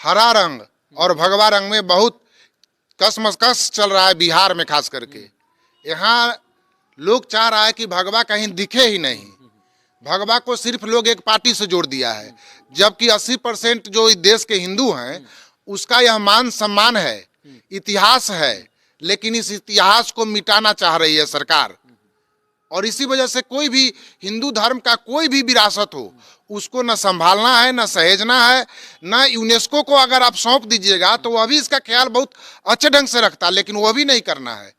हरा रंग और भगवा रंग में बहुत कसमकस चल रहा है बिहार में खास करके। यहाँ लोग चाह रहा है कि भगवा कहीं दिखे ही नहीं। भगवा को सिर्फ लोग एक पार्टी से जोड़ दिया है, जबकि 80% जो इस देश के हिंदू हैं उसका यह मान सम्मान है, इतिहास है, लेकिन इस इतिहास को मिटाना चाह रही है सरकार। और इसी वजह से कोई भी हिंदू धर्म का कोई भी विरासत हो उसको न संभालना है, न सहेजना है, न यूनेस्को को अगर आप सौंप दीजिएगा तो वह भी इसका ख्याल बहुत अच्छे ढंग से रखता, लेकिन वह भी नहीं करना है।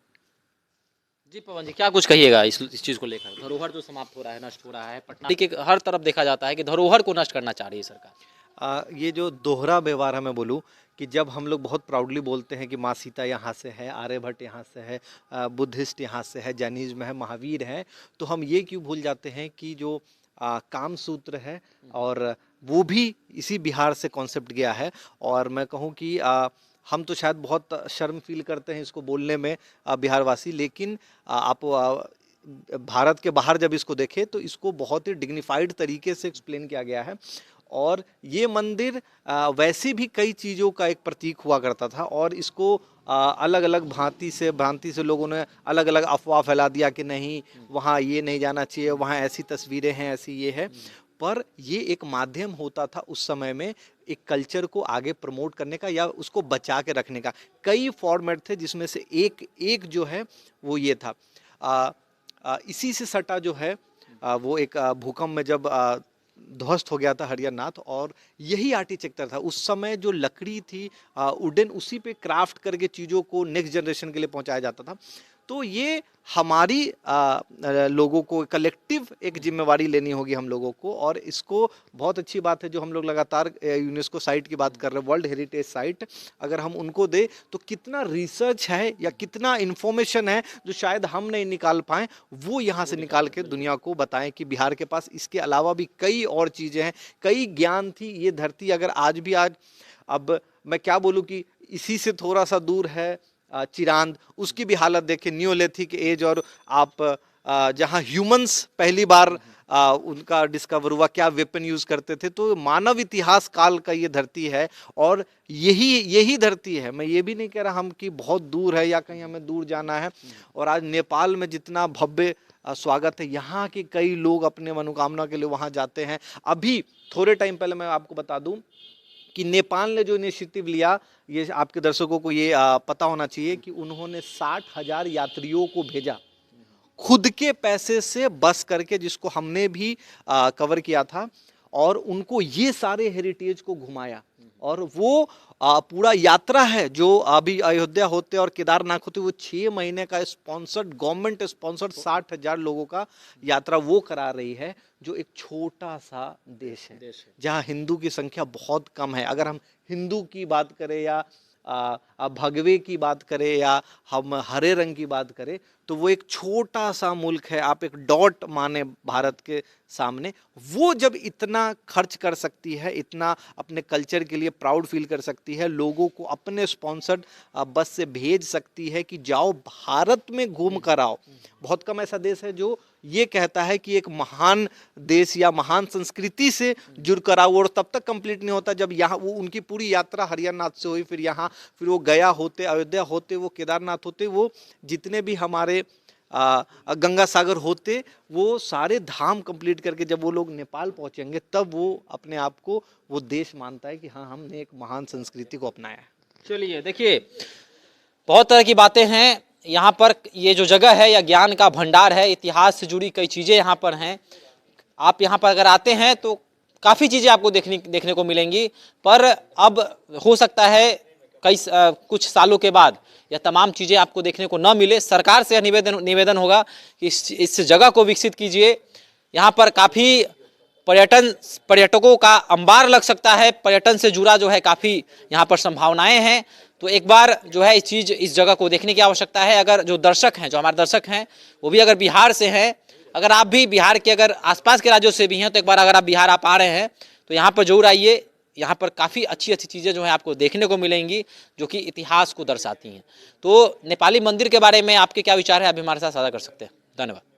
जी पवन जी, क्या कुछ कहिएगा इस चीज़ को लेकर? धरोहर जो समाप्त हो रहा है, नष्ट हो रहा है, पटना के हर तरफ देखा जाता है कि धरोहर को नष्ट करना चाह रही है सरकार। ये जो दोहरा व्यवहार है, मैं बोलूँ कि जब हम लोग बहुत प्राउडली बोलते हैं कि माँ सीता यहाँ से है, आर्यभट्ट यहाँ से है, बुद्धिस्ट यहाँ से है, जैनिज्म है, महावीर है, तो हम ये क्यों भूल जाते हैं कि जो काम सूत्र है और वो भी इसी बिहार से कॉन्सेप्ट गया है। और मैं कहूँ कि हम तो शायद बहुत शर्म फील करते हैं इसको बोलने में बिहारवासी, लेकिन आप भारत के बाहर जब इसको देखें तो इसको बहुत ही डिग्निफाइड तरीके से एक्सप्लेन किया गया है। और ये मंदिर वैसे भी कई चीज़ों का एक प्रतीक हुआ करता था और इसको अलग अलग भ्रांति से लोगों ने अलग अलग अफवाह फैला दिया कि नहीं वहाँ ये नहीं जाना चाहिए, वहाँ ऐसी तस्वीरें हैं, ऐसी ये है। पर ये एक माध्यम होता था उस समय में एक कल्चर को आगे प्रमोट करने का या उसको बचा के रखने का। कई फॉर्मेट थे जिसमें से एक जो है वो ये था। इसी से सटा जो है वो एक भूकंप में जब ध्वस्त हो गया था हरिहरनाथ, और यही आर्किटेक्चर था उस समय। जो लकड़ी थी वुडन, उसी पे क्राफ्ट करके चीज़ों को नेक्स्ट जनरेशन के लिए पहुंचाया जाता था। तो ये हमारी लोगों को कलेक्टिव एक जिम्मेवारी लेनी होगी हम लोगों को। और इसको बहुत अच्छी बात है जो हम लोग लगातार यूनेस्को साइट की बात कर रहे हैं, वर्ल्ड हेरिटेज साइट, अगर हम उनको दे तो कितना रिसर्च है या कितना इन्फॉर्मेशन है जो शायद हम नहीं निकाल पाएँ, वो यहाँ से निकाल के दुनिया को बताएं कि बिहार के पास इसके अलावा भी कई और चीज़ें हैं, कई ज्ञान थी। ये धरती अगर आज भी अब मैं क्या बोलूँ कि इसी से थोड़ा सा दूर है चिरांद, उसकी भी हालत देखें, नियोलिथिक एज, और आप जहां ह्यूमंस पहली बार उनका डिस्कवर हुआ, क्या वेपन यूज करते थे। तो मानव इतिहास काल का ये धरती है और यही धरती है। मैं ये भी नहीं कह रहा हम कि बहुत दूर है या कहीं हमें दूर जाना है। और आज नेपाल में जितना भव्य स्वागत है, यहाँ के कई लोग अपने मनोकामना के लिए वहाँ जाते हैं। अभी थोड़े टाइम पहले मैं आपको बता दूं कि नेपाल ने जो इनिशिएटिव लिया, ये आपके दर्शकों को ये पता होना चाहिए कि उन्होंने 60,000 यात्रियों को भेजा खुद के पैसे से बस करके, जिसको हमने भी कवर किया था, और उनको ये सारे हेरिटेज को घुमाया। और वो पूरा यात्रा है जो अभी अयोध्या होते और केदारनाथ होते, वो 6 महीने का स्पॉन्सर्ड, गवर्नमेंट स्पॉन्सर्ड 60,000 लोगों का यात्रा वो करा रही है, जो एक छोटा सा देश है जहाँ हिंदू की संख्या बहुत कम है। अगर हम हिंदू की बात करें या भगवे की बात करें या हम हरे रंग की बात करें, तो वो एक छोटा सा मुल्क है। आप एक डॉट माने भारत के सामने। वो जब इतना खर्च कर सकती है, इतना अपने कल्चर के लिए प्राउड फील कर सकती है, लोगों को अपने स्पॉन्सर्ड बस से भेज सकती है कि जाओ भारत में घूम कर आओ। बहुत कम ऐसा देश है जो ये कहता है कि एक महान देश या महान संस्कृति से जुड़ कर आओ। और तब तक कंप्लीट नहीं होता जब यहाँ वो उनकी पूरी यात्रा हरिहरनाथ से हुई, फिर यहाँ, फिर वो गया होते, अयोध्या होते, वो केदारनाथ होते, वो जितने भी हमारे गंगा सागर होते, वो सारे धाम कंप्लीट करके जब वो लोग नेपाल पहुंचेंगे, तब वो अपने आप को वो देश मानता है कि हाँ, हमने एक महान संस्कृति को अपनाया है। चलिए देखिए, बहुत तरह की बातें हैं यहाँ पर। ये जो जगह है या ज्ञान का भंडार है, इतिहास से जुड़ी कई चीज़ें यहाँ पर हैं। आप यहाँ पर अगर आते हैं तो काफ़ी चीज़ें आपको देखने को मिलेंगी। पर अब हो सकता है कुछ सालों के बाद यह तमाम चीज़ें आपको देखने को न मिले। सरकार से निवेदन होगा कि इस जगह को विकसित कीजिए। यहाँ पर काफ़ी पर्यटकों का अंबार लग सकता है। पर्यटन से जुड़ा जो है काफ़ी यहाँ पर संभावनाएं हैं। तो एक बार जो है इस जगह को देखने की आवश्यकता है। अगर जो दर्शक हैं, जो हमारे दर्शक हैं, वो भी अगर बिहार से हैं, अगर आप भी बिहार के अगर आसपास के राज्यों से भी हैं, तो एक बार अगर आप बिहार आ रहे हैं तो यहाँ पर जरूर आइए। यहाँ पर काफ़ी अच्छी चीज़ें जो है आपको देखने को मिलेंगी, जो कि इतिहास को दर्शाती हैं। तो नेपाली मंदिर के बारे में आपके क्या विचार है, आप भी हमारे साथ साझा कर सकते हैं। धन्यवाद।